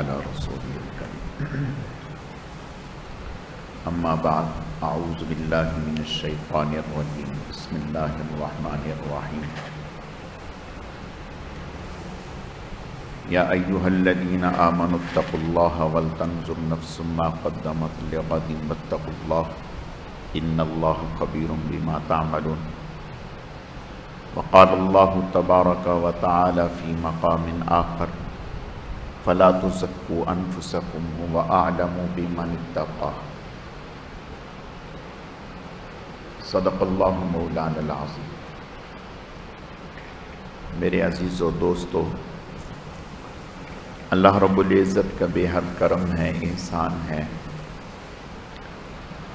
على رسوله الكريم أما بعد أعوذ بالله من الشيطان الرجيم بسم الله الرحمن الرحيم يا أيها الذين آمنوا اتقوا الله ولتنظر نفس ما قدمت لغد واتقوا الله إن الله خبير بما تعملون وقال الله تبارك وتعالى في مقام آخر فلا تزكوا أنفسكم هو أعلم بمن اتقى صدق اللہ مولانا العظیم۔ میرے عزیز و دوستو، اللہ رب العزت کا بے حد کرم ہے، احسان ہے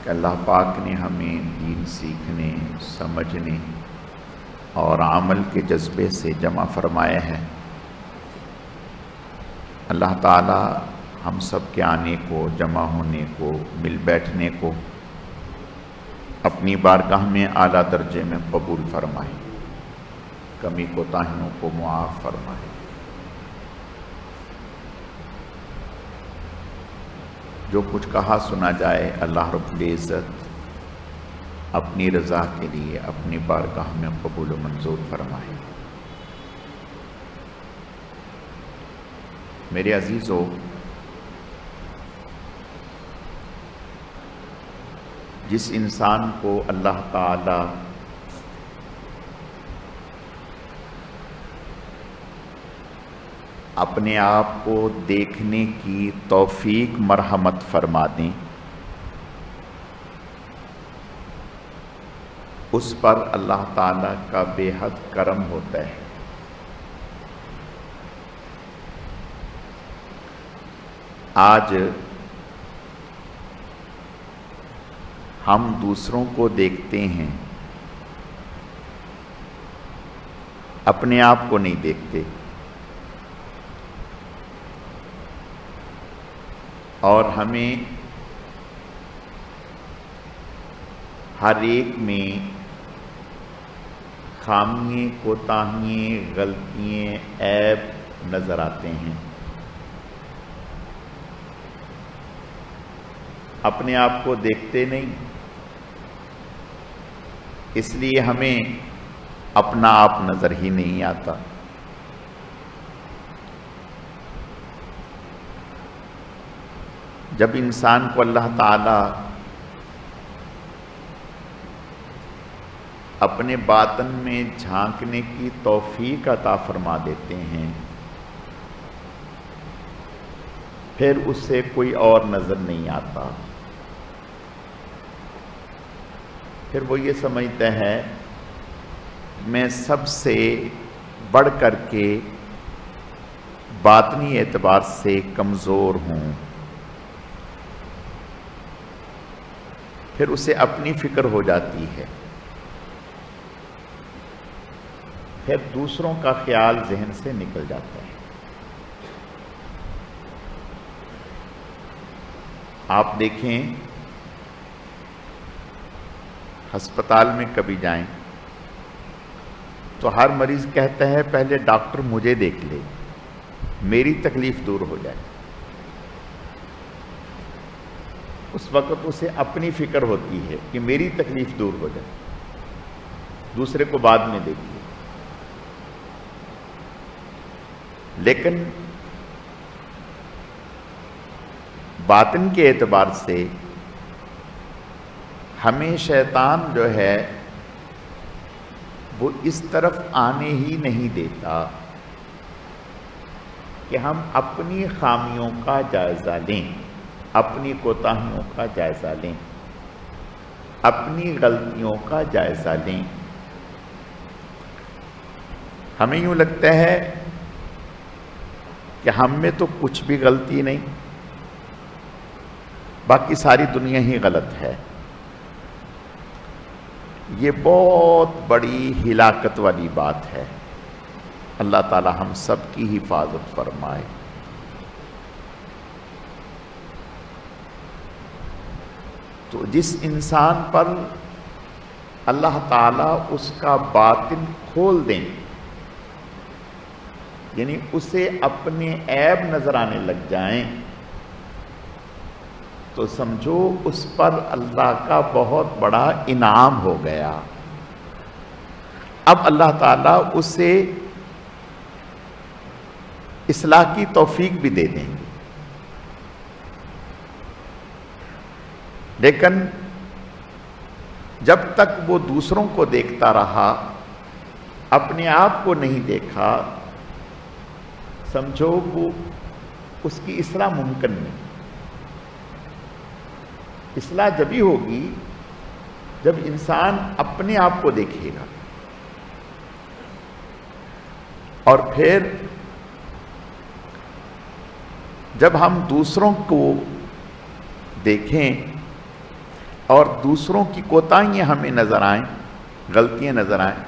کہ اللہ پاک نے ہمیں دین سیکھنے، سمجھنے اور عمل کے جذبے سے جمع فرمایا ہے۔ اللہ تعالی ہم سب کے آنے کو، جمع ہونے کو، مل بیٹھنے کو اپنی بارگاہ میں اعلیٰ درجے میں قبول فرمائے، کمی کوتاہیوں کو معاف فرمائے۔ جو کچھ کہا سنا جائے اللہ رب العزت اپنی رضا کے لیے اپنی بارگاہ میں قبول و منظور فرمائے۔ میرے عزیزو، جس انسان کو اللہ تعالی اپنے آپ کو دیکھنے کی توفیق مرحمت فرما دیں، اس پر اللہ تعالی کا بے حد کرم ہوتا ہے۔ آج ہم دوسروں کو دیکھتے ہیں، اپنے آپ کو نہیں دیکھتے، اور ہمیں ہر ایک میں خامیاں، کوتاہیاں، غلطیاں، عیب نظر آتے ہیں۔ اپنے آپ کو دیکھتے نہیں، اس لیے ہمیں اپنا آپ نظر ہی نہیں آتا۔ جب انسان کو اللہ تعالی اپنے باطن میں جھانکنے کی توفیق عطا فرما دیتے ہیں، پھر اس سے کوئی اور نظر نہیں آتا۔ پھر وہ یہ سمجھتا ہے میں سب سے بڑھ کر کے باطنی اعتبار سے کمزور ہوں۔ پھر اسے اپنی فکر ہو جاتی ہے، پھر دوسروں کا خیال ذہن سے نکل جاتا ہے۔ آپ دیکھیں، ہسپتال میں کبھی جائیں تو ہر مریض کہتا ہے پہلے ڈاکٹر مجھے دیکھ لے، میری تکلیف دور ہو جائے۔ اس وقت اسے اپنی فکر ہوتی ہے کہ میری تکلیف دور ہو جائے، دوسرے کو بعد میں دیکھیے۔ لیکن باطن کے اعتبار سے ہمیں شیطان جو ہے وہ اس طرف آنے ہی نہیں دیتا کہ ہم اپنی خامیوں کا جائزہ لیں، اپنی کوتاہیوں کا جائزہ لیں، اپنی غلطیوں کا جائزہ لیں۔ ہمیں یوں لگتا ہے کہ ہم میں تو کچھ بھی غلطی نہیں، باقی ساری دنیا ہی غلط ہے۔ یہ بہت بڑی ہلاکت والی بات ہے۔ اللہ تعالی ہم سب کی حفاظت فرمائے۔ تو جس انسان پر اللہ تعالیٰ اس کا باطن کھول دیں، یعنی اسے اپنے عیب نظر آنے لگ جائیں تو سمجھو اس پر اللہ کا بہت بڑا انعام ہو گیا. اب اللہ تعالیٰ اسے اصلاح کی توفیق بھی دے دیں گے. لیکن جب تک وہ دوسروں کو دیکھتا رہا، اپنے آپ کو نہیں دیکھا، سمجھو وہ اس کی اصلاح ممکن نہیں. اصلاح جبھی ہوگی جب انسان اپنے آپ کو دیکھے گا، اور پھر جب ہم دوسروں کو دیکھیں اور دوسروں کی کوتاہیاں ہمیں نظر آئیں، غلطیاں نظر آئیں،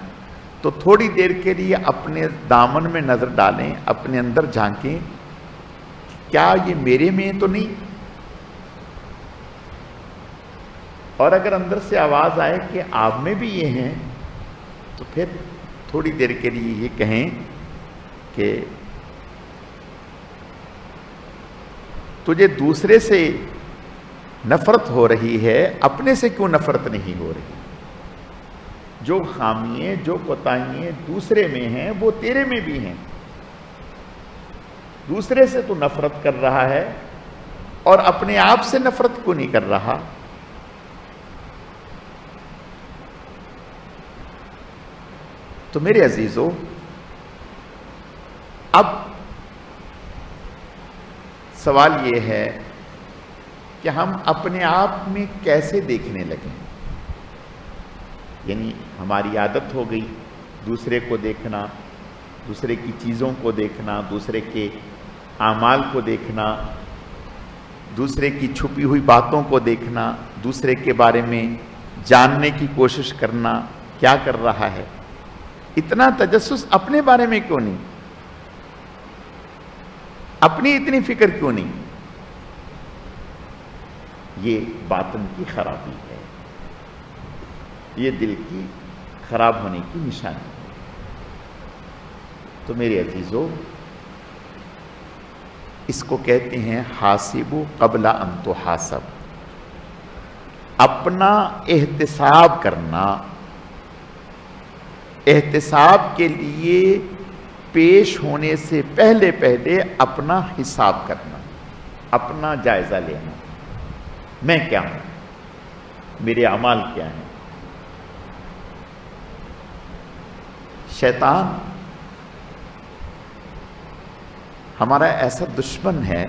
تو تھوڑی دیر کے لیے اپنے دامن میں نظر ڈالیں، اپنے اندر جھانکیں، کیا یہ میرے میں تو نہیں؟ اور اگر اندر سے آواز آئے کہ آپ میں بھی یہ ہیں، تو پھر تھوڑی دیر کے لیے یہ کہیں کہ تجھے دوسرے سے نفرت ہو رہی ہے، اپنے سے کیوں نفرت نہیں ہو رہی؟ جو خامیاں، جو کوتاہیاں دوسرے میں ہیں وہ تیرے میں بھی ہیں. دوسرے سے تو نفرت کر رہا ہے اور اپنے آپ سے نفرت کیوں نہیں کر رہا؟ تو میرے عزیزو، اب سوال یہ ہے کہ ہم اپنے آپ میں کیسے دیکھنے لگیں. یعنی ہماری عادت ہو گئی دوسرے کو دیکھنا، دوسرے کی چیزوں کو دیکھنا، دوسرے کے اعمال کو دیکھنا، دوسرے کی چھپی ہوئی باتوں کو دیکھنا، دوسرے کے بارے میں جاننے کی کوشش کرنا، کیا کر رہا ہے. اتنا تجسس اپنے بارے میں کیوں نہیں؟ اپنی اتنی فکر کیوں نہیں؟ یہ باطن کی خرابی ہے، یہ دل کی خراب ہونے کی نشانی ہے. تو میرے عزیزو، اس کو کہتے ہیں حاسبو قبل ان تحاسب. اپنا احتساب کرنا، احتساب کے لیے پیش ہونے سے پہلے اپنا حساب کرنا، اپنا جائزہ لینا. میں کیا ہوں؟ میرے اعمال کیا ہیں؟ شیطان ہمارا ایسا دشمن ہے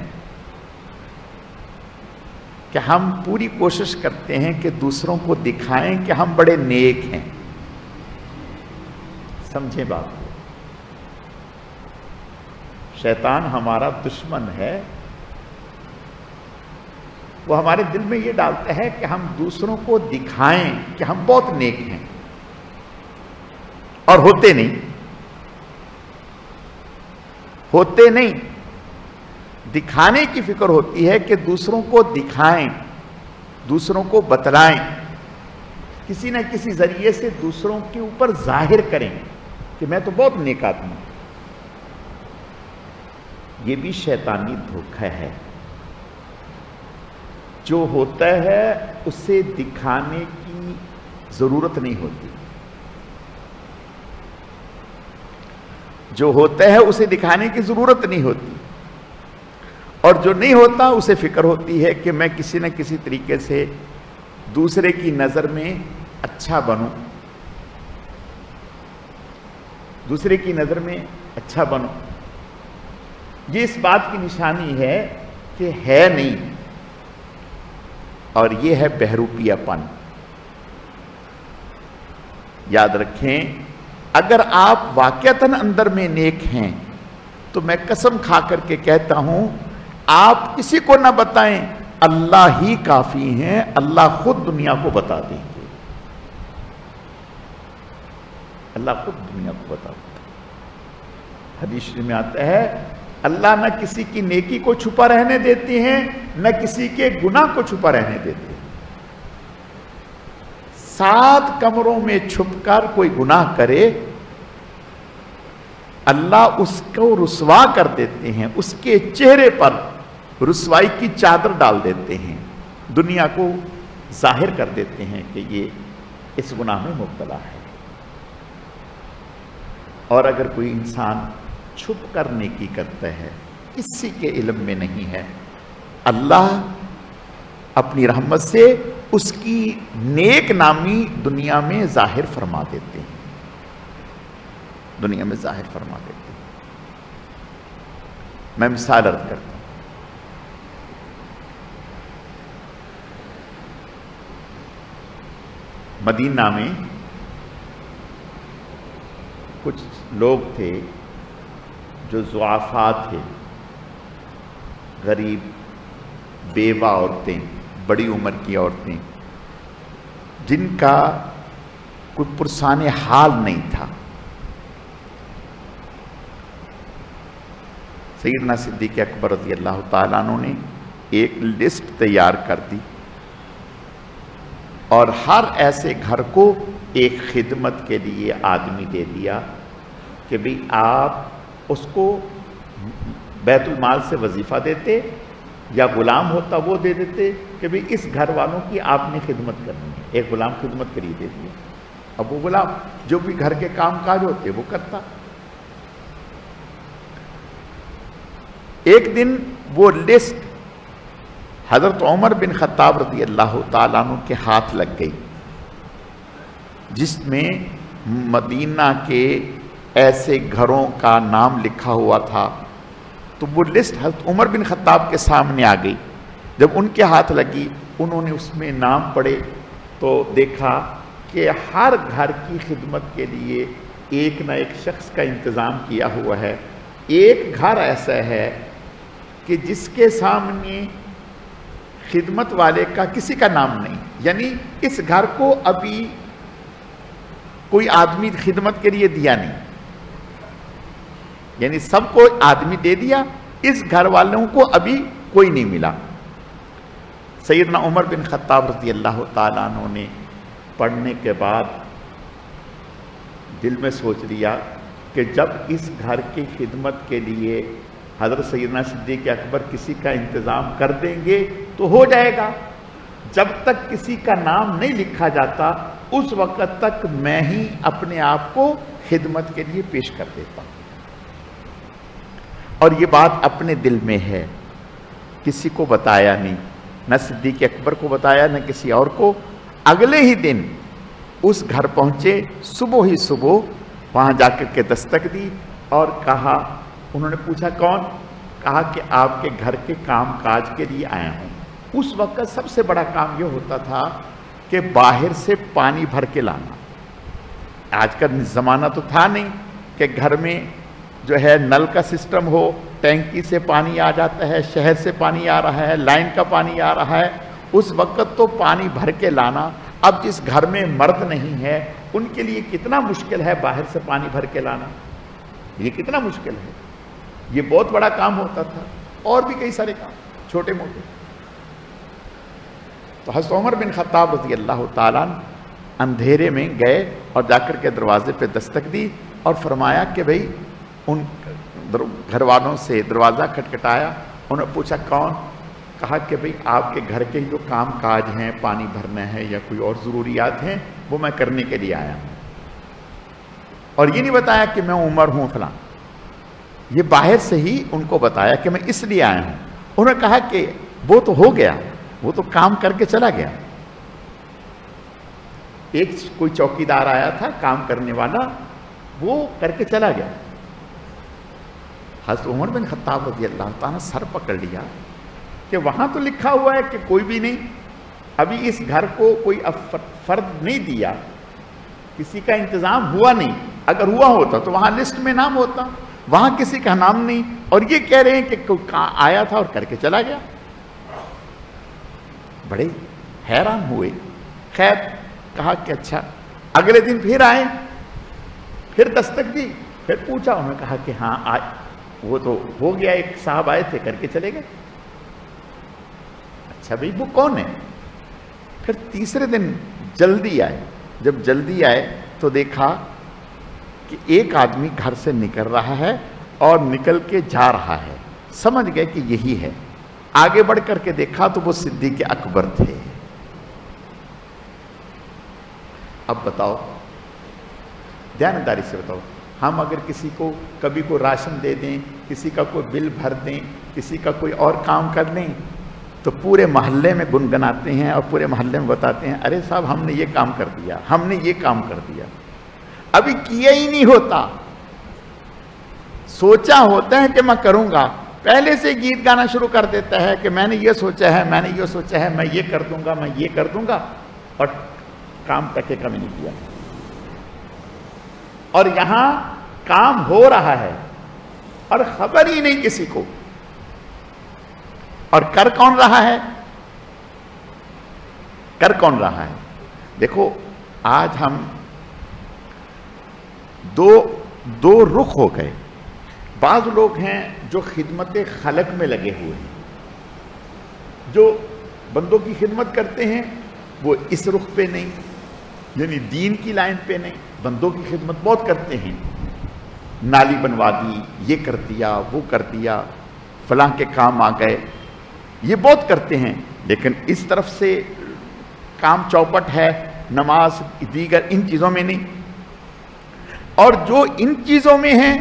کہ ہم پوری کوشش کرتے ہیں کہ دوسروں کو دکھائیں کہ ہم بڑے نیک ہیں. سمجھیں بات کو، شیطان ہمارا دشمن ہے. وہ ہمارے دل میں یہ ڈالتا ہے کہ ہم دوسروں کو دکھائیں کہ ہم بہت نیک ہیں، اور ہوتے نہیں. دکھانے کی فکر ہوتی ہے کہ دوسروں کو دکھائیں، دوسروں کو بتلائیں، کسی نہ کسی ذریعے سے دوسروں کے اوپر ظاہر کریں کہ میں تو بہت نیک آدمی ہوں. یہ بھی شیطانی دھوکہ ہے. جو ہوتا ہے اسے دکھانے کی ضرورت نہیں ہوتی، جو ہوتا ہے اسے دکھانے کی ضرورت نہیں ہوتی، اور جو نہیں ہوتا اسے فکر ہوتی ہے کہ میں کسی نہ کسی طریقے سے دوسرے کی نظر میں اچھا بنوں، دوسرے کی نظر میں اچھا بنوں. یہ اس بات کی نشانی ہے کہ ہے نہیں، اور یہ ہے بہروپیہ پن. یاد رکھیں، اگر آپ واقعتاً اندر میں نیک ہیں تو میں قسم کھا کر کے کہتا ہوں آپ کسی کو نہ بتائیں، اللہ ہی کافی ہیں، اللہ خود دنیا کو بتا دیں گے. اللہ خود دنیا کو بتا دیں گے. حدیث میں آتا ہے اللہ نہ کسی کی نیکی کو چھپا رہنے دیتے ہیں، نہ کسی کے گناہ کو چھپا رہنے دیتے ہیں. 7 کمروں میں چھپ کر کوئی گناہ کرے، اللہ اس کو رسوا کر دیتے ہیں، اس کے چہرے پر رسوائی کی چادر ڈال دیتے ہیں، دنیا کو ظاہر کر دیتے ہیں کہ یہ اس گناہ میں مبتلا ہے۔ اور اگر کوئی انسان چھپ کر نیکی کرتا ہے، کسی کے علم میں نہیں ہے، اللہ اپنی رحمت سے اس کی نیک نامی دنیا میں ظاہر فرما دیتے ہیں، دنیا میں ظاہر فرما دیتے ہیں۔ میں مثال عرض کرتا ہوں، مدینہ میں کچھ لوگ تھے جو ضعفاء تھے، غریب بیوہ عورتیں، بڑی عمر کی عورتیں، جن کا کوئی پرسان حال نہیں تھا۔ سیدنا صدیق اکبر رضی اللہ تعالیٰ عنہ نے ایک لسٹ تیار کر دی اور ہر ایسے گھر کو ایک خدمت کے لیے آدمی دے دیا کہ بھی آپ اس کو بیت المال سے وظیفہ دیتے یا غلام ہوتا وہ دے دیتے کہ بھی اس گھر والوں کی آپ نے خدمت کرنی ہے، ایک غلام خدمت کے لیے دے دیا۔ اب وہ غلام جو بھی گھر کے کام کاج ہوتے وہ کرتا۔ ایک دن وہ لسٹ حضرت عمر بن خطاب رضی اللہ تعالیٰ عنہ کے ہاتھ لگ گئی، جس میں مدینہ کے ایسے گھروں کا نام لکھا ہوا تھا۔ تو وہ لسٹ حضرت عمر بن خطاب کے سامنے آ گئی۔ جب ان کے ہاتھ لگی، انہوں نے اس میں نام پڑھے تو دیکھا کہ ہر گھر کی خدمت کے لیے ایک نہ ایک شخص کا انتظام کیا ہوا ہے۔ ایک گھر ایسا ہے کہ جس کے سامنے خدمت والے کا کسی کا نام نہیں، یعنی اس گھر کو ابھی کوئی آدمی خدمت کے لیے دیا نہیں، یعنی سب کو آدمی دے دیا، اس گھر والوں کو ابھی کوئی نہیں ملا۔ سیدنا عمر بن خطاب رضی اللہ تعالیٰ عنہ نے پڑھنے کے بعد دل میں سوچ لیا کہ جب اس گھر کی خدمت کے لیے حضرت سیدنا صدیق اکبر کسی کا انتظام کر دیں گے تو ہو جائے گا، جب تک کسی کا نام نہیں لکھا جاتا اس وقت تک میں ہی اپنے آپ کو خدمت کے لیے پیش کر دیتا ہوں۔ اور یہ بات اپنے دل میں ہے، کسی کو بتایا نہیں، نہ صدیق اکبر کو بتایا نہ کسی اور کو۔ اگلے ہی دن اس گھر پہنچے، صبح ہی صبح وہاں جا کر کے دستک دی اور کہا، انہوں نے پوچھا کون؟ کہا کہ آپ کے گھر کے کام کاج کے لیے آیا ہوں۔ اس وقت سب سے بڑا کام یہ ہوتا تھا کہ باہر سے پانی بھر کے لانا۔ آج کا زمانہ تو تھا نہیں کہ گھر میں جو ہے نل کا سسٹم ہو، ٹینکی سے پانی آ جاتا ہے، شہر سے پانی آ رہا ہے، لائن کا پانی آ رہا ہے۔ اس وقت تو پانی بھر کے لانا، اب جس گھر میں مرد نہیں ہے ان کے لیے کتنا مشکل ہے باہر سے پانی بھر کے لانا، یہ کتنا مشکل ہے۔ یہ بہت بڑا کام ہوتا تھا، اور بھی کئی سارے کام چھوٹے موٹے۔ تو حضرت عمر بن خطاب رضی اللہ تعالیٰ اندھیرے میں گئے اور جا کر کے دروازے پہ دستک دی اور فرمایا کہ بھئی، ان گھر والوں سے دروازہ کھٹکھٹایا، انہوں نے پوچھا کون؟ کہا کہ بھئی آپ کے گھر کے جو کام کاج ہیں، پانی بھرنا ہے یا کوئی اور ضروریات ہیں، وہ میں کرنے کے لیے آیا ہوں۔ اور یہ نہیں بتایا کہ میں عمر ہوں فلاں، یہ باہر سے ہی ان کو بتایا کہ میں اس لیے آیا ہوں۔ انہوں نے کہا کہ وہ تو ہو گیا، وہ تو کام کر کے چلا گیا۔ ایک کوئی چوکیدار آیا تھا کام کرنے والا، وہ کر کے چلا گیا۔ حضرت عمر بن خطاب رضی اللہ تعالیٰ سر پکڑ لیا کہ وہاں تو لکھا ہوا ہے کہ کوئی بھی نہیں، ابھی اس گھر کو کوئی فرد نہیں دیا، کسی کا انتظام ہوا نہیں۔ اگر ہوا ہوتا تو وہاں لسٹ میں نام ہوتا، وہاں کسی کا نام نہیں، اور یہ کہہ رہے ہیں کہ کوئی آیا تھا اور کر کے چلا گیا۔ بڑے حیران ہوئے۔ خیر، کہا کہ اچھا۔ اگلے دن پھر آئے، پھر دستک دی، پھر پوچھا، انہوں نے کہا کہ ہاں آئے، وہ تو ہو گیا، ایک صاحب آئے تھے کر کے چلے گئے۔ اچھا بھئی وہ کون ہے؟ پھر تیسرے دن جلدی آئے۔ جب جلدی آئے تو دیکھا کہ ایک آدمی گھر سے نکل رہا ہے اور نکل کے جا رہا ہے، سمجھ گئے کہ یہی ہے، آگے بڑھ کر کے دیکھا تو وہ صدیق اکبر تھے۔ اب بتاؤ، دیانتداری سے بتاؤ، ہم اگر کسی کو کبھی کوئی راشن دے دیں، کسی کا کوئی بل بھر دیں، کسی کا کوئی اور کام کر لیں تو پورے محلے میں گنگناتے ہیں اور پورے محلے میں بتاتے ہیں ارے صاحب ہم نے یہ کام کر دیا، ہم نے یہ کام کر دیا۔ ابھی کیا ہی نہیں ہوتا، سوچا ہوتا ہے کہ میں کروں گا، پہلے سے گیت گانا شروع کر دیتا ہے کہ میں نے یہ سوچا ہے، میں نے یہ سوچا ہے، میں یہ کر دوں گا، میں یہ کر دوں گا، اور کام تک کمی نہیں کیا۔ اور یہاں کام ہو رہا ہے اور خبر ہی نہیں کسی کو، اور کر کون رہا ہے؟ کر کون رہا ہے؟ دیکھو آج ہم دو رخ ہو گئے۔ بعض لوگ ہیں جو خدمت خلق میں لگے ہوئے ہیں، جو بندوں کی خدمت کرتے ہیں، وہ اس رخ پہ نہیں، یعنی دین کی لائن پہ نہیں، بندوں کی خدمت بہت کرتے ہیں، نالی بنوا دی، یہ کر دیا، وہ کر دیا، فلاں کے کام آ گئے، یہ بہت کرتے ہیں، لیکن اس طرف سے کام چوپٹ ہے، نماز دیگر ان چیزوں میں نہیں۔ اور جو ان چیزوں میں ہیں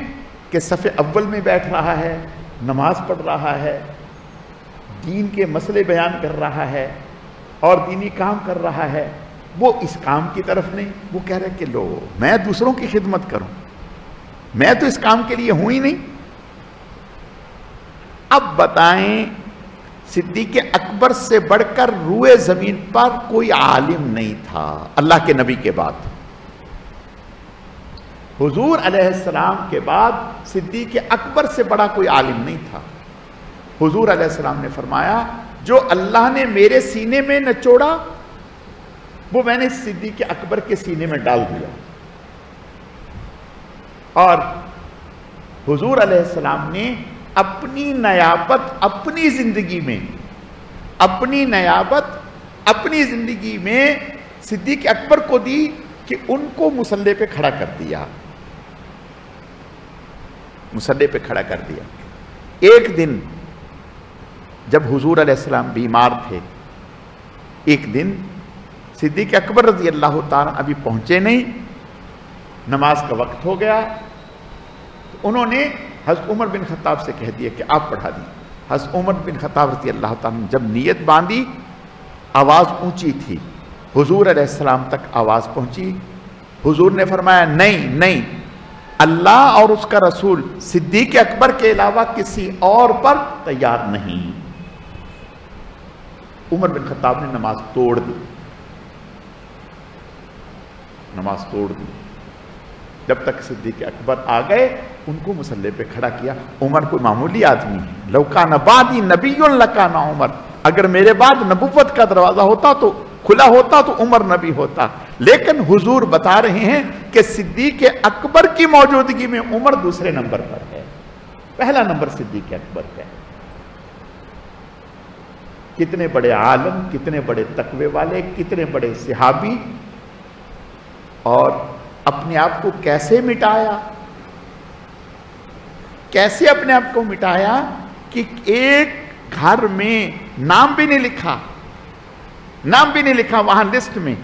کہ صف اول میں بیٹھ رہا ہے، نماز پڑھ رہا ہے، دین کے مسئلے بیان کر رہا ہے اور دینی کام کر رہا ہے، وہ اس کام کی طرف نہیں، وہ کہہ رہے کہ لو میں دوسروں کی خدمت کروں، میں تو اس کام کے لیے ہوں ہی نہیں۔ اب بتائیں، صدیق اکبر سے بڑھ کر روئے زمین پر کوئی عالم نہیں تھا اللہ کے نبی کے بعد۔ حضور علیہ السلام کے بعد صدیق اکبر سے بڑا کوئی عالم نہیں تھا۔ حضور علیہ السلام نے فرمایا جو اللہ نے میرے سینے میں نچوڑا وہ میں نے صدیق اکبر کے سینے میں ڈال دیا۔ اور حضور علیہ السلام نے اپنی نیابت اپنی زندگی میں صدیق اکبر کو دی کہ ان کو مصلی پہ کھڑا کر دیا، مصلی پہ کھڑا کر دیا۔ ایک دن جب حضور علیہ السلام بیمار تھے، ایک دن صدیق اکبر رضی اللہ تعالیٰ ابھی پہنچے نہیں، نماز کا وقت ہو گیا، انہوں نے حضرت عمر بن خطاب سے کہہ دیا کہ آپ پڑھا دیں۔ حضرت عمر بن خطاب رضی اللہ تعالیٰ نے جب نیت باندھی، آواز اونچی تھی، حضور علیہ السلام تک آواز پہنچی، حضور نے فرمایا نہیں نہیں، اللہ اور اس کا رسول صدیق اکبر کے علاوہ کسی اور پر تیار نہیں۔ عمر بن خطاب نے نماز توڑ دی، نماز توڑ دی، جب تک صدیق اکبر آ گئے ان کو مصلی پہ کھڑا کیا۔ عمر کوئی معمولی آدمی ہے، لو کان بعدی نبی لکان عمر، اگر میرے بعد نبوت کا دروازہ ہوتا تو کھلا ہوتا تو عمر نبی ہوتا، لیکن حضور بتا رہے ہیں کہ صدیق اکبر کی موجودگی میں عمر دوسرے نمبر پر ہے، پہلا نمبر صدیق اکبر کا ہے۔ کتنے بڑے عالم، کتنے بڑے تقوی والے، کتنے بڑے صحابی، اور اپنے آپ کو کیسے مٹایا، کیسے اپنے آپ کو مٹایا کہ ایک گھر میں نام بھی نہیں لکھا، نام بھی نہیں لکھا وہاں لسٹ میں،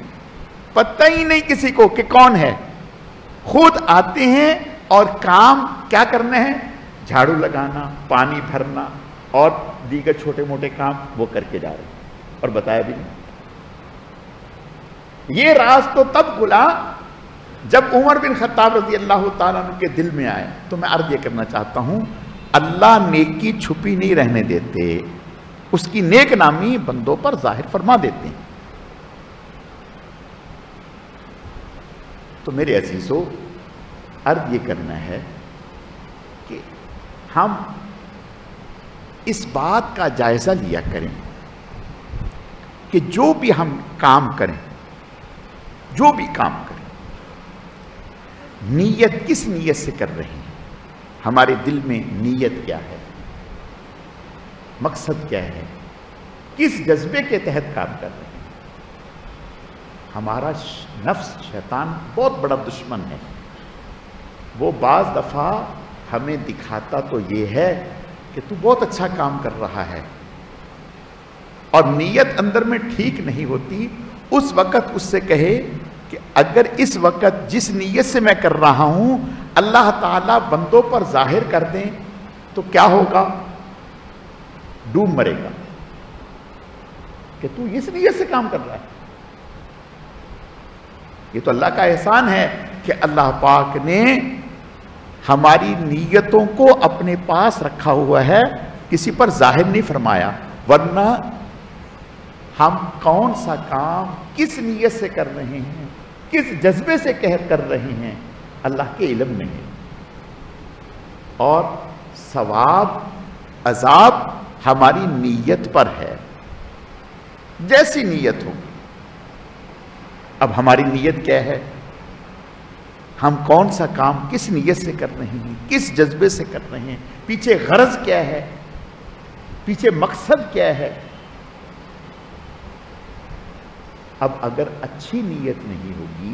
پتہ ہی نہیں کسی کو کہ کون ہے، خود آتے ہیں اور کام کیا کرنا ہے، جھاڑو لگانا، پانی بھرنا اور دیگر چھوٹے موٹے کام وہ کر کے جا رہے ہیں، اور بتایا بھی نہیں۔ یہ راز تو تب کھلا جب عمر بن خطاب رضی اللہ تعالیٰ عنہ کے دل میں آئے۔ تو میں عرض یہ کرنا چاہتا ہوں، اللہ نیکی چھپی نہیں رہنے دیتے، اس کی نیک نامی بندوں پر ظاہر فرما دیتے ہیں۔ تو میرے عزیزو، عرض یہ کرنا ہے کہ ہم اس بات کا جائزہ لیا کریں کہ جو بھی ہم کام کریں، جو بھی کام کریں، نیت کس نیت سے کر رہے ہیں، ہمارے دل میں نیت کیا ہے، مقصد کیا ہے، کس جذبے کے تحت کام کر رہے ہیں۔ ہمارا نفس شیطان بہت بڑا دشمن ہے، وہ بعض دفعہ ہمیں دکھاتا تو یہ ہے کہ تو بہت اچھا کام کر رہا ہے، اور نیت اندر میں ٹھیک نہیں ہوتی، اس وقت اس سے کہے کہ اگر اس وقت جس نیت سے میں کر رہا ہوں اللہ تعالیٰ بندوں پر ظاہر کر دیں تو کیا ہوگا؟ ڈوب مرے گا کہ تو اس نیت سے کام کر رہا ہے۔ یہ تو اللہ کا احسان ہے کہ اللہ پاک نے ہماری نیتوں کو اپنے پاس رکھا ہوا ہے، کسی پر ظاہر نہیں فرمایا، ورنہ ہم کون سا کام کس نیت سے کر رہے ہیں، کس جذبے سے کر رہے ہیں، اللہ کے علم میں ہے۔ اور ثواب عذاب ہماری نیت پر ہے، جیسی نیت ہو۔ اب ہماری نیت کیا ہے؟ ہم کون سا کام کس نیت سے کر رہے ہیں، کس جذبے سے کر رہے ہیں، پیچھے غرض کیا ہے، پیچھے مقصد کیا ہے۔ اب اگر اچھی نیت نہیں ہوگی،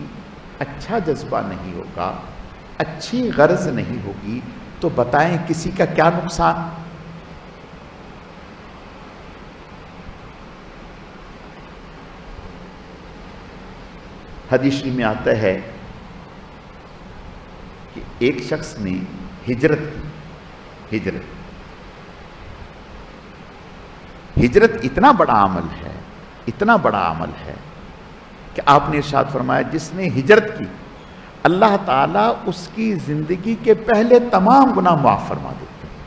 اچھا جذبہ نہیں ہوگا، اچھی غرض نہیں ہوگی، تو بتائیں کسی کا کیا نقصان؟ حدیث میں آتا ہے کہ ایک شخص نے ہجرت کی۔ ہجرت اتنا بڑا عمل ہے، اتنا بڑا عمل ہے کہ آپ نے ارشاد فرمایا جس نے ہجرت کی اللہ تعالیٰ اس کی زندگی کے پہلے تمام گناہ معاف فرما دیتے ہیں۔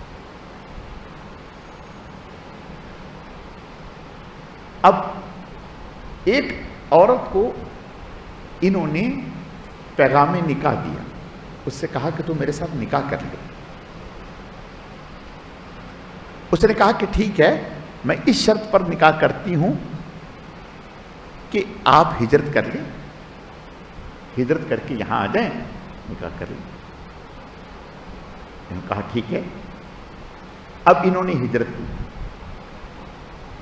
اب ایک عورت کو انہوں نے پیغام نکاح دیا، اس سے کہا کہ تو میرے ساتھ نکاح کر لے۔ اس نے کہا کہ ٹھیک ہے، میں اس شرط پر نکاح کرتی ہوں کہ آپ ہجرت کر لیں، ہجرت کر کے یہاں آ جائیں، نکاح کر لیں۔ انہوں نے کہا ٹھیک ہے۔ اب انہوں نے ہجرت کی۔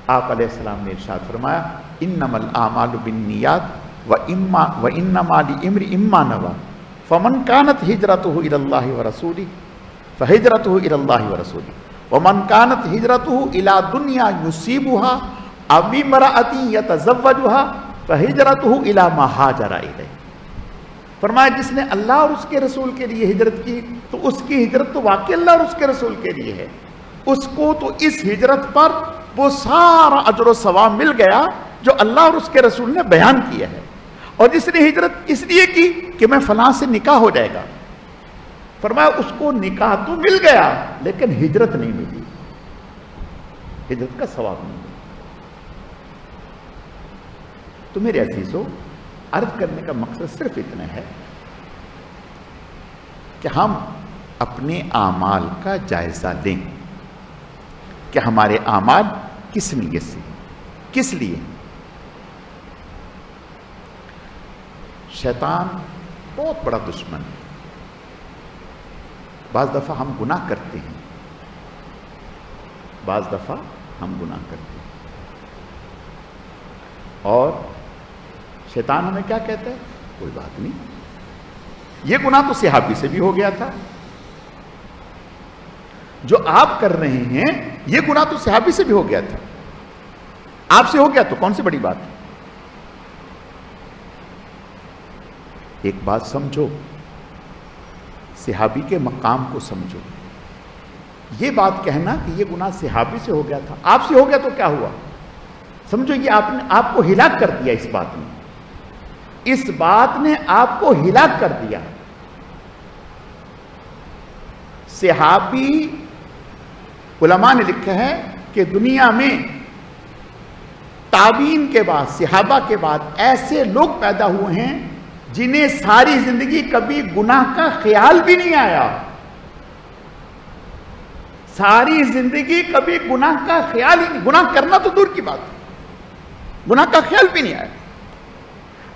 آپ علیہ السلام نے ارشاد فرمایا انما الاعمال بالنیات وانما لامرئ ما نوى فمن كانت هجرته الى الله ورسوله فهجرته الى الله ورسوله ومن كانت هجرته الى دنيا يصيبها او امرأة يتزوجها فهجرته الى ما هاجر اليه۔ فرمایا جس نے اللہ اور اس کے رسول کے لیے ہجرت کی تو اس کی ہجرت تو واقعی اللہ اور اس کے رسول کے لیے ہے، اس کو تو اس ہجرت پر وہ سارا اجر و ثواب مل گیا جو اللہ اور اس کے رسول نے بیان کیا ہے۔ اور جس نے ہجرت اس لیے کی کہ میں فلاں سے نکاح ہو جائے گا، فرمایا اس کو نکاح تو مل گیا لیکن ہجرت نہیں ملی، ہجرت کا ثواب نہیں ملا۔ تو میرے عزیزو، عرض کرنے کا مقصد صرف اتنا ہے کہ ہم اپنے اعمال کا جائزہ لیں کہ ہمارے اعمال کس نیت سے، کس لیے۔ شیطان بہت بڑا دشمن ہے۔ بعض دفعہ ہم گناہ کرتے ہیں، بعض دفعہ ہم گناہ کرتے ہیں، اور شیطان ہمیں کیا کہتا ہے؟ کوئی بات نہیں، یہ گناہ تو صحابی سے بھی ہو گیا تھا، جو آپ کر رہے ہیں یہ گناہ تو صحابی سے بھی ہو گیا تھا، آپ سے ہو گیا تو کون سی بڑی بات ہے۔ ایک بات سمجھو، صحابی کے مقام کو سمجھو۔ یہ بات کہنا کہ یہ گناہ صحابی سے ہو گیا تھا، آپ سے ہو گیا تو کیا ہوا؟ سمجھو یہ آپ کو ہلاک کر دیا، اس بات نے، اس بات نے آپ کو ہلاک کر دیا۔ صحابی، علماء نے لکھا ہے کہ دنیا میں تابعین کے بعد، صحابہ کے بعد ایسے لوگ پیدا ہوئے ہیں جنہیں ساری زندگی کبھی گناہ کا خیال بھی نہیں آیا، ساری زندگی کبھی گناہ کا خیال ہی نہیں، گناہ کرنا تو دور کی بات ہے، گناہ کا خیال بھی نہیں آیا۔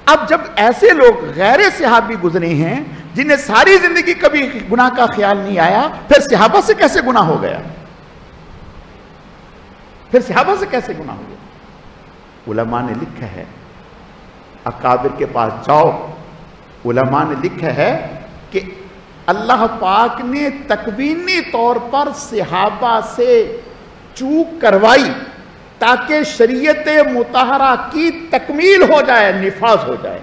اب جب ایسے لوگ غیر صحابی گزرے ہیں جنہیں ساری زندگی کبھی گناہ کا خیال نہیں آیا، پھر صحابہ سے کیسے گناہ ہو گیا؟ پھر صحابہ سے کیسے گناہ ہو گیا؟ علماء نے لکھا ہے، اکابر کے پاس جاؤ، علماء نے لکھا ہے کہ اللہ پاک نے تکوینی طور پر صحابہ سے چوک کروائی تاکہ شریعت مطہرہ کی تکمیل ہو جائے، نفاذ ہو جائے،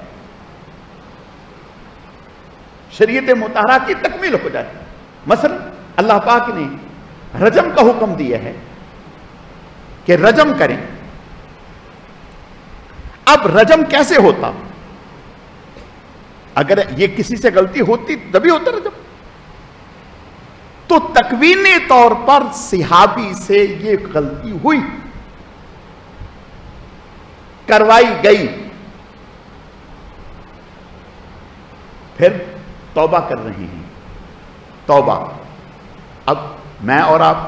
شریعت مطہرہ کی تکمیل ہو جائے۔ مثلا اللہ پاک نے رجم کا حکم دیا ہے کہ رجم کریں۔ اب رجم کیسے ہوتا؟ اگر یہ کسی سے غلطی ہوتی تبھی ہوتا رجم، تو تکوینی طور پر صحابی سے یہ غلطی ہوئی، کروائی گئی، پھر توبہ کر رہے ہیں، توبہ۔ اب میں اور آپ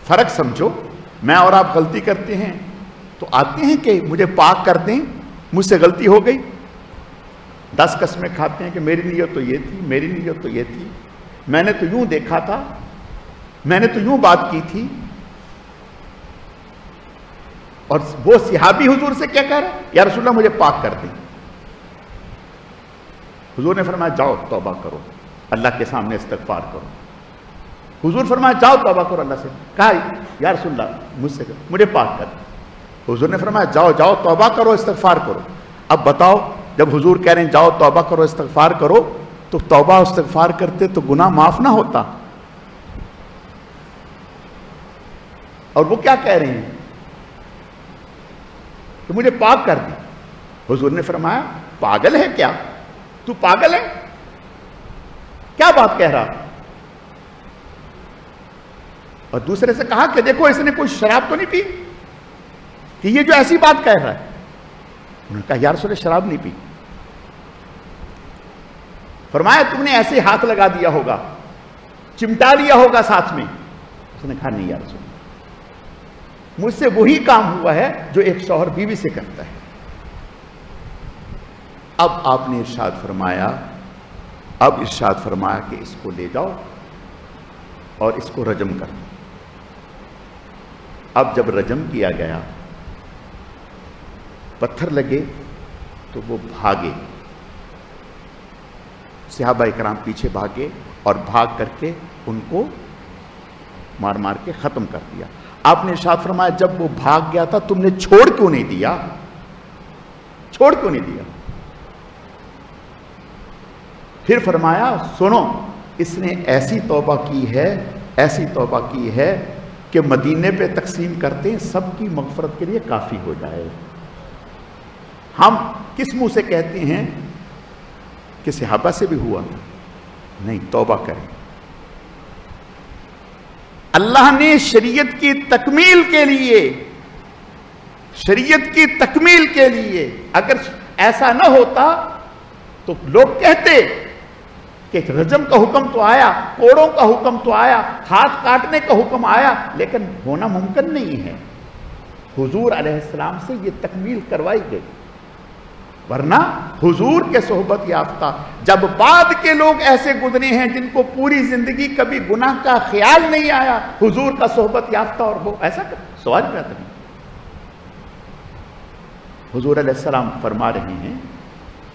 فرق سمجھو، میں اور آپ غلطی کرتے ہیں تو آتے ہیں کہ مجھے پاک کر دیں، مجھ سے غلطی ہو گئی، 10 قسمیں کھاتے ہیں کہ میری نیت تو یہ تھی، میری نیت تو یہ تھی، میں نے تو یوں دیکھا تھا، میں نے تو یوں بات کی تھی۔ اور وہ صحابی حضور سے کیا کہہ رہا ہے؟ یا رسول اللہ مجھے پاک کر دیں۔ حضور نے فرمایا جاؤ توبہ کرو، اللہ کے سامنے استغفار کرو۔ حضور فرمایا جاؤ توبہ کرو اللہ سے۔ کہا یا رسول اللہ مجھ سے مجھے پاک کر دیں۔ حضور نے فرمایا جاؤ جاؤ توبہ کرو، استغفار کرو۔ اب بتاؤ، جب حضور کہہ رہے ہیں جاؤ توبہ کرو، استغفار کرو، تو توبہ استغفار کرتے تو گناہ معاف نہ ہوتا؟ اور وہ کیا کہہ رہے ہیں کہ مجھے پاک کر دی۔ حضور نے فرمایا پاگل ہے کیا تو؟ پاگل ہے کیا بات کہہ رہا؟ اور دوسرے سے کہا کہ دیکھو اس نے کوئی شراب تو نہیں پی کہ یہ جو ایسی بات کہہ رہا ہے؟ انہوں نے کہا یا رسول اللہ شراب نہیں پی۔ فرمایا تم نے ایسے ہاتھ لگا دیا ہوگا، چمٹا لیا ہوگا ساتھ میں؟ اس نے کہا نہیں یا رسول اللہ، مجھ سے وہی کام ہوا ہے جو ایک شوہر بیوی سے کرتا ہے۔ اب آپ نے ارشاد فرمایا کہ اس کو لے جاؤ اور اس کو رجم کر دو۔ اب جب رجم کیا گیا، پتھر لگے تو وہ بھاگے، صحابہ اکرام پیچھے بھاگے اور بھاگ کر کے ان کو مار مار کے ختم کر دیا۔ آپ نے ارشاد فرمایا جب وہ بھاگ گیا تھا تم نے چھوڑ کیوں نہیں دیا؟ چھوڑ کیوں نہیں دیا؟ پھر فرمایا سنو، اس نے ایسی توبہ کی ہے کہ مدینے پہ تقسیم کرتے ہیں سب کی مغفرت کے لیے کافی ہو جائے۔ ہم کس منہ سے کہتے ہیں کہ صحابہ سے بھی ہوا؟ نہیں، توبہ کریں۔ اللہ نے شریعت کی تکمیل کے لیے اگر ایسا نہ ہوتا تو لوگ کہتے کہ رجم کا حکم تو آیا، کوڑوں کا حکم تو آیا، ہاتھ کاٹنے کا حکم آیا، لیکن ہونا ممکن نہیں ہے۔ حضور علیہ السلام سے یہ تکمیل کروائی گئی، ورنہ حضور کے صحبت یافتہ جب بعد کے لوگ ایسے گزرے ہیں جن کو پوری زندگی کبھی گناہ کا خیال نہیں آیا، حضور کا صحبت یافتہ اور وہ ایسا سوال پیدا نہیں۔ حضور علیہ السلام فرما رہے ہیں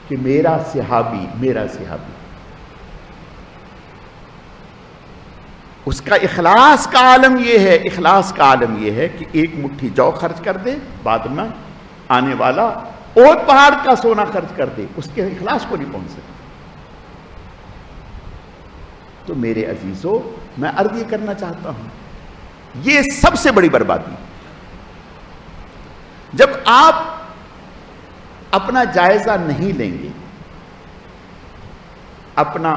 کہ میرا صحابی اس کا اخلاص کا عالم یہ ہے کہ ایک مٹھی جو خرچ کر دے، بعد میں آنے والا احد پہاڑ کا سونا خرچ کر دے، اس کے اخلاص کو نہیں پہنچ سکتا۔ تو میرے عزیزو، میں عرض یہ کرنا چاہتا ہوں، یہ سب سے بڑی بربادی، جب آپ اپنا جائزہ نہیں لیں گے، اپنا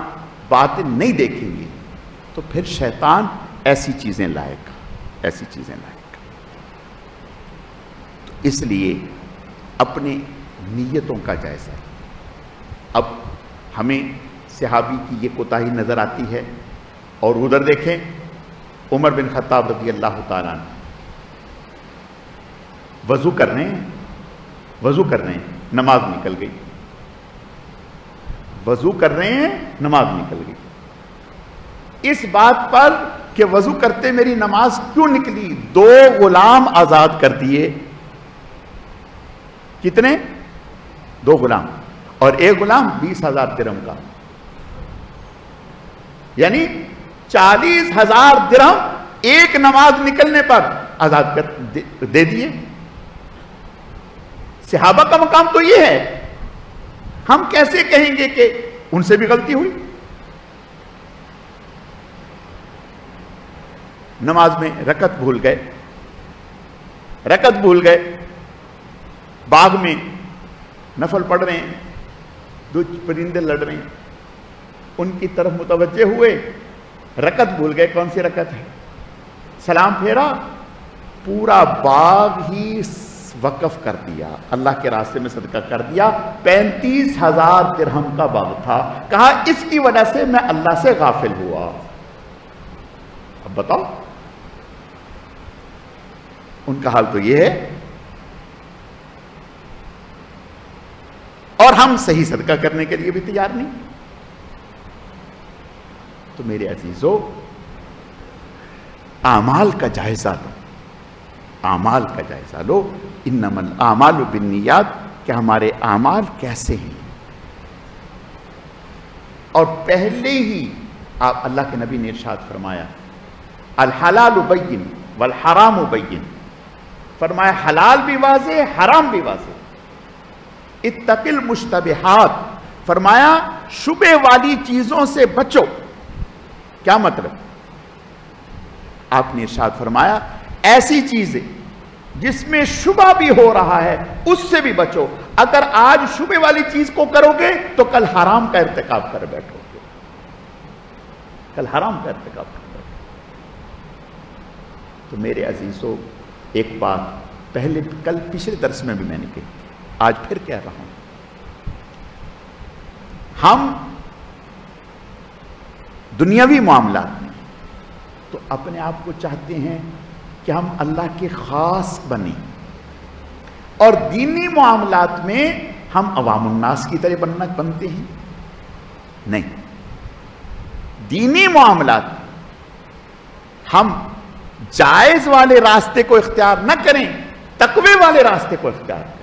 باطن نہیں دیکھیں گے، تو پھر شیطان ایسی چیزیں لائے گا۔ تو اس لیے اپنے نیتوں کا جائزہ۔ اب ہمیں صحابی کی یہ کوتاہی نظر آتی ہے، اور ادھر دیکھیں عمر بن خطاب رضی اللہ تعالیٰ عنہ وضو کر رہے ہیں، نماز نکل گئی، وضو کر رہے ہیں، نماز نکل گئی۔ اس بات پر کہ وضو کرتے میری نماز کیوں نکلی، 2 غلام آزاد کر دیے۔ کتنے؟ 2 غلام، اور ایک غلام 20,000 درہم کا۔ یعنی 40,000 درہم ایک نماز نکلنے پر آزاد کر دے دیے. صحابہ کا مقام تو یہ ہے. ہم کیسے کہیں گے کہ ان سے بھی غلطی ہوئی؟ نماز میں رکعت بھول گئے, باغ میں نفل پڑھ رہے ہیں, 2 پرندے لڑ رہے ہیں, ان کی طرف متوجہ ہوئے, رکعت بھول گئے. کون سی رکعت ہے؟ سلام پھیرا, پورا باغ ہی وقف کر دیا, اللہ کے راستے میں صدقہ کر دیا. 35,000 درہم کا باغ تھا. کہا اس کی وجہ سے میں اللہ سے غافل ہوا. اب بتاؤ, ان کا حال تو یہ ہے. اور ہم صحیح صدقہ کرنے کے لیے بھی تیار نہیں. تو میرے عزیزو, اعمال کا جائزہ لو. انما الاعمال بالنیات, کہ ہمارے اعمال کیسے ہیں. اور پہلے ہی آپ اللہ کے نبی نے ارشاد فرمایا, الحلال بین والحرام بین. فرمایا حلال بھی واضح, حرام بھی واضح. اتق المشتبہات, فرمایا شبہ والی چیزوں سے بچو. کیا مطلب؟ آپ نے ارشاد فرمایا ایسی چیزیں جس میں شبہ بھی ہو رہا ہے اس سے بھی بچو. اگر آج شبہ والی چیز کو کرو گے تو کل حرام کا ارتکاب کر بیٹھو گے. تو میرے عزیزو, ایک بات پچھلے درس میں بھی میں نے کہی, آج پھر کہہ رہا ہوں. ہم دنیاوی معاملات میں تو اپنے آپ کو چاہتے ہیں کہ ہم اللہ کے خاص بنیں, اور دینی معاملات میں ہم عوام الناس کی طرح بنتے ہیں. نہیں, دینی معاملات ہم جائز والے راستے کو اختیار نہ کریں, تقوی والے راستے کو اختیار کریں.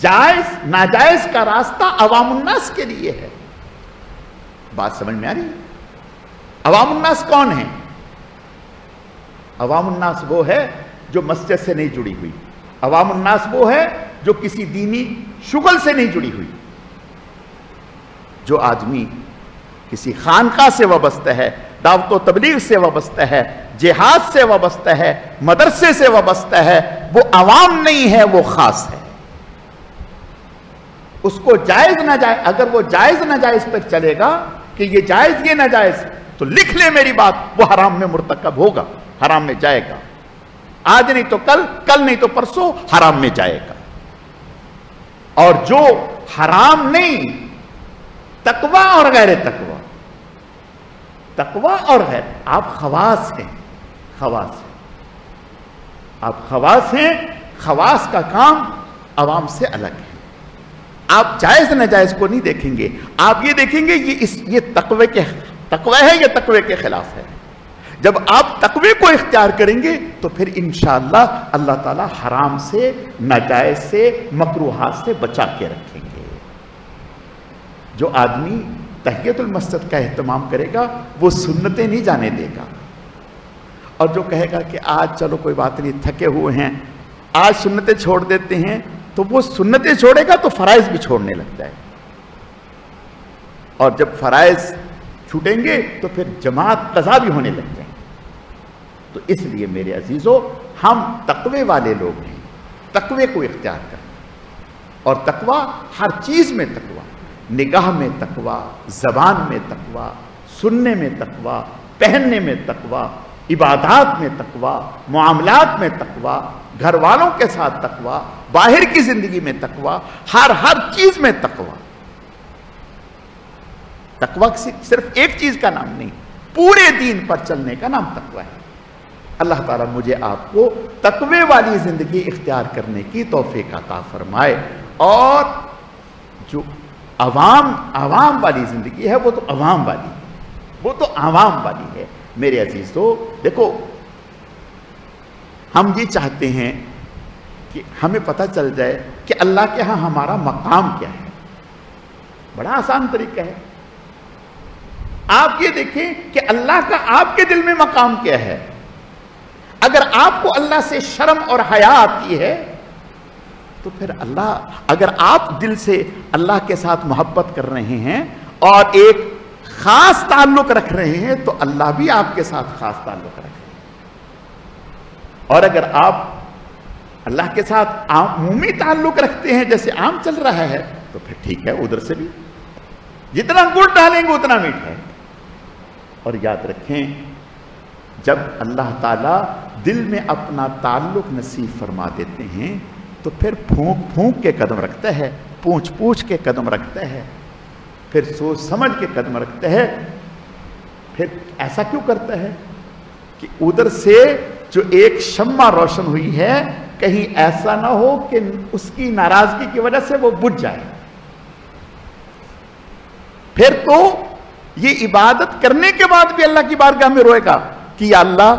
جائز ناجائز کا راستہ عوام الناس کے لیے ہے. بات سمجھ میں آ رہی ہے؟ عوام الناس کون ہیں؟ عوام الناس وہ ہے جو مسجد سے نہیں جڑی ہوئی. عوام الناس وہ ہے جو کسی دینی شغل سے نہیں جڑی ہوئی. جو آدمی کسی خانقاہ سے وابستہ ہے, دعوت و تبلیغ سے وابستہ ہے, جہاد سے وابستہ ہے, مدرسے سے وابستہ ہے, وہ عوام نہیں ہے, وہ خاص ہے. اس کو جائز ناجائز, اگر وہ جائز ناجائز پر چلے گا کہ یہ جائز یہ ناجائز, تو لکھ لے میری بات, وہ حرام میں مرتکب ہوگا, حرام میں جائے گا. آج نہیں تو کل, کل نہیں تو پرسوں حرام میں جائے گا. اور جو حرام نہیں, تقوی اور غیر تقوی, تقوی اور غیر, آپ خواص ہیں, آپ خواص ہیں. خواص کا کام عوام سے الگ ہے. آپ جائز ناجائز کو نہیں دیکھیں گے, آپ یہ دیکھیں گے یہ تقوی ہے یا تقوی کے خلاف ہے. جب آپ تقوی کو اختیار کریں گے تو پھر انشاءاللہ اللہ تعالی حرام سے, ناجائز سے, مکروہات سے بچا کے رکھیں گے. جو آدمی تحیت المسجد کا اہتمام کرے گا وہ سنتیں نہیں جانے دے گا. اور جو کہے گا کہ آج چلو کوئی بات نہیں, تھکے ہوئے ہیں, آج سنتیں چھوڑ دیتے ہیں, تو وہ سنتیں چھوڑے گا تو فرائض بھی چھوڑنے لگتا ہے. اور جب فرائض چھوٹیں گے تو پھر جماعت قضا بھی ہونے لگ جائیں. تو اس لیے میرے عزیزو, ہم تقوی والے لوگ ہیں, تقوی کو اختیار کریں. اور تقوی ہر چیز میں تقوی, نگاہ میں تقوی, زبان میں تقوی, سننے میں تقوی, پہننے میں تقوی, عبادات میں تقوی, معاملات میں تقوی, گھر والوں کے ساتھ تقوی, باہر کی زندگی میں تقوی, ہر چیز میں تقوی. تقوی صرف ایک چیز کا نام نہیں, پورے دین پر چلنے کا نام تقوی ہے. اللہ تعالیٰ مجھے آپ کو تقوی والی زندگی اختیار کرنے کی توفیق عطا فرمائے. اور جو عوام والی زندگی ہے وہ تو عوام والی ہے, وہ تو عوام والی ہے. میرے عزیزو دیکھو, ہم یہ چاہتے ہیں کہ ہمیں پتہ چل جائے کہ اللہ کے ہاں ہمارا مقام کیا ہے. بڑا آسان طریقہ ہے. آپ یہ دیکھیں کہ اللہ کا آپ کے دل میں مقام کیا ہے. اگر آپ کو اللہ سے شرم اور حیا آتی ہے تو پھر اللہ، اگر آپ دل سے اللہ کے ساتھ محبت کر رہے ہیں اور ایک خاص تعلق رکھ رہے ہیں تو اللہ بھی آپ کے ساتھ خاص تعلق رکھے. اور اگر آپ اللہ کے ساتھ عمومی تعلق رکھتے ہیں جیسے عام چل رہا ہے تو پھر ٹھیک ہے، ادھر سے بھی جتنا گڑ ڈالیں گے اتنا میٹھا ہے. اور یاد رکھیں، جب اللہ تعالیٰ دل میں اپنا تعلق نصیب فرما دیتے ہیں تو پھر پھونک پھونک کے قدم رکھتا ہے، پوچھ پوچھ کے قدم رکھتا ہے، پھر سوچ سمجھ کے قدم رکھتا ہے. پھر ایسا کیوں کرتا ہے کہ ادھر سے جو ایک شمع روشن ہوئی ہے کہیں ایسا نہ ہو کہ اس کی ناراضگی کی وجہ سے وہ بجھ جائے. پھر تو یہ عبادت کرنے کے بعد بھی اللہ کی بارگاہ میں روئے گا کہ یا اللہ،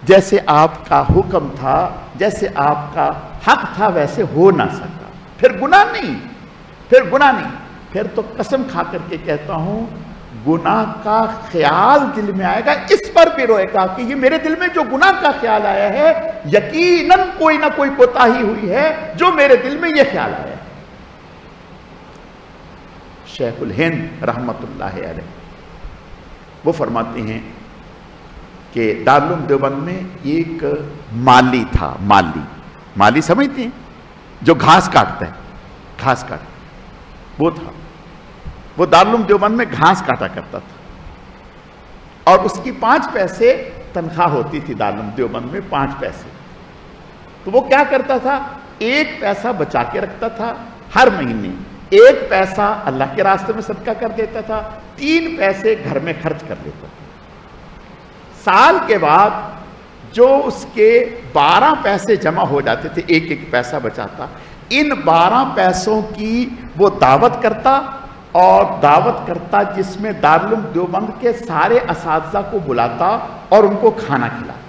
جیسے آپ کا حکم تھا، جیسے آپ کا حق تھا ویسے ہو نہ سکا. پھر گناہ نہیں، پھر گناہ نہیں، پھر تو قسم کھا کر کے کہتا ہوں گناہ کا خیال دل میں آئے گا، اس پر بھی روئے گا کہ یہ میرے دل میں جو گناہ کا خیال آیا ہے یقیناً کوئی نہ کوئی کوتاہی ہوئی ہے جو میرے دل میں یہ خیال آیا ہے. شیخ الہند رحمت اللہ علیہ وہ فرماتے ہیں کہ دارالعلوم دیوبند میں ایک مالی تھا. مالی سمجھتے ہیں؟ جو گھاس کاٹتا ہے، گھاس کاٹ، وہ تھا. وہ دارالعلوم دیوبند میں گھاس کاٹا کرتا تھا اور اس کی 5 پیسے تنخواہ ہوتی تھی دارالعلوم دیوبند میں، 5 پیسے. تو وہ کیا کرتا تھا، 1 پیسہ بچا کے رکھتا تھا، ہر مہینے 1 پیسہ اللہ کے راستے میں صدقہ کر دیتا تھا، 3 پیسے گھر میں خرچ کر لیتا تھا. سال کے بعد جو اس کے 12 پیسے جمع ہو جاتے تھے، 1 پیسہ بچاتا، ان 12 پیسوں کی وہ دعوت کرتا، اور دعوت کرتا جس میں دارالعلوم دیوبند کے سارے اساتذہ کو بلاتا اور ان کو کھانا کھلاتا.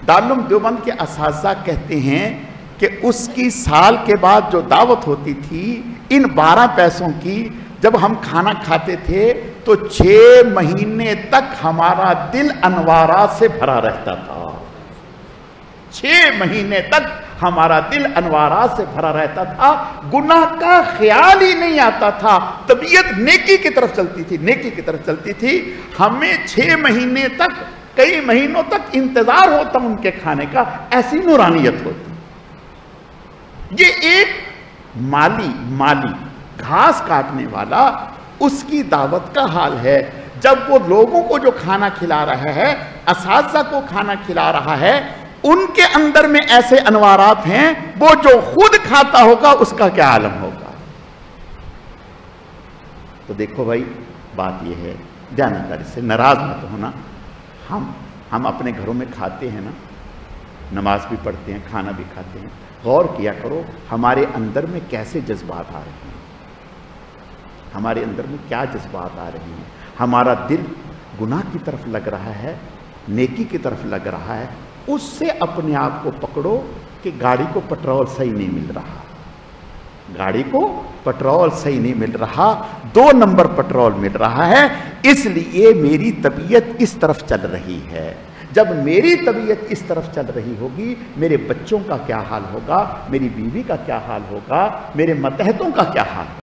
دارالعلوم دیوبند کے اساتذہ کہتے ہیں کہ اس کی سال کے بعد جو دعوت ہوتی تھی، ان 12 پیسوں کی جب ہم کھانا کھاتے تھے تو 6 مہینے تک ہمارا دل انوارات سے بھرا رہتا تھا. 6 مہینے تک ہمارا دل انوارات سے بھرا رہتا تھا، گناہ کا خیال ہی نہیں آتا تھا، طبیعت نیکی کی طرف چلتی تھی، نیکی کی طرف چلتی تھی. ہمیں 6 مہینے تک، کئی مہینوں تک انتظار ہوتا ان کے کھانے کا، ایسی نورانیت ہوتی. یہ ایک مالی گھاس کاٹنے والا، اس کی دعوت کا حال ہے. جب وہ لوگوں کو جو کھانا کھلا رہا ہے، اساتذہ کو کھانا کھلا رہا ہے، ان کے اندر میں ایسے انوارات ہیں، وہ جو خود کھاتا ہوگا اس کا کیا عالم ہوگا. تو دیکھو بھائی، بات یہ ہے، جانکاری سے ناراض مت ہونا. ہم اپنے گھروں میں کھاتے ہیں نا، نماز بھی پڑھتے ہیں، کھانا بھی کھاتے ہیں. غور کیا کرو ہمارے اندر میں کیسے جذبات آ رہے ہیں، ہمارے اندر میں کیا جذبات آ رہے ہیں. ہمارا دل گناہ کی طرف لگ رہا ہے، نیکی کی طرف لگ رہا ہے. اس سے اپنے آپ کو پکڑو کہ گاڑی کو پٹرول صحیح نہیں مل رہا، گاڑی کو پٹرول صحیح نہیں مل رہا، 2 نمبر پٹرول مل رہا ہے، اس لیے میری طبیعت اس طرف چل رہی ہے. جب میری طبیعت اس طرف چل رہی ہوگی، میرے بچوں کا کیا حال ہوگا، میری بیوی کا کیا حال ہوگا، میرے ماتحتوں کا کیا حال ہوگا.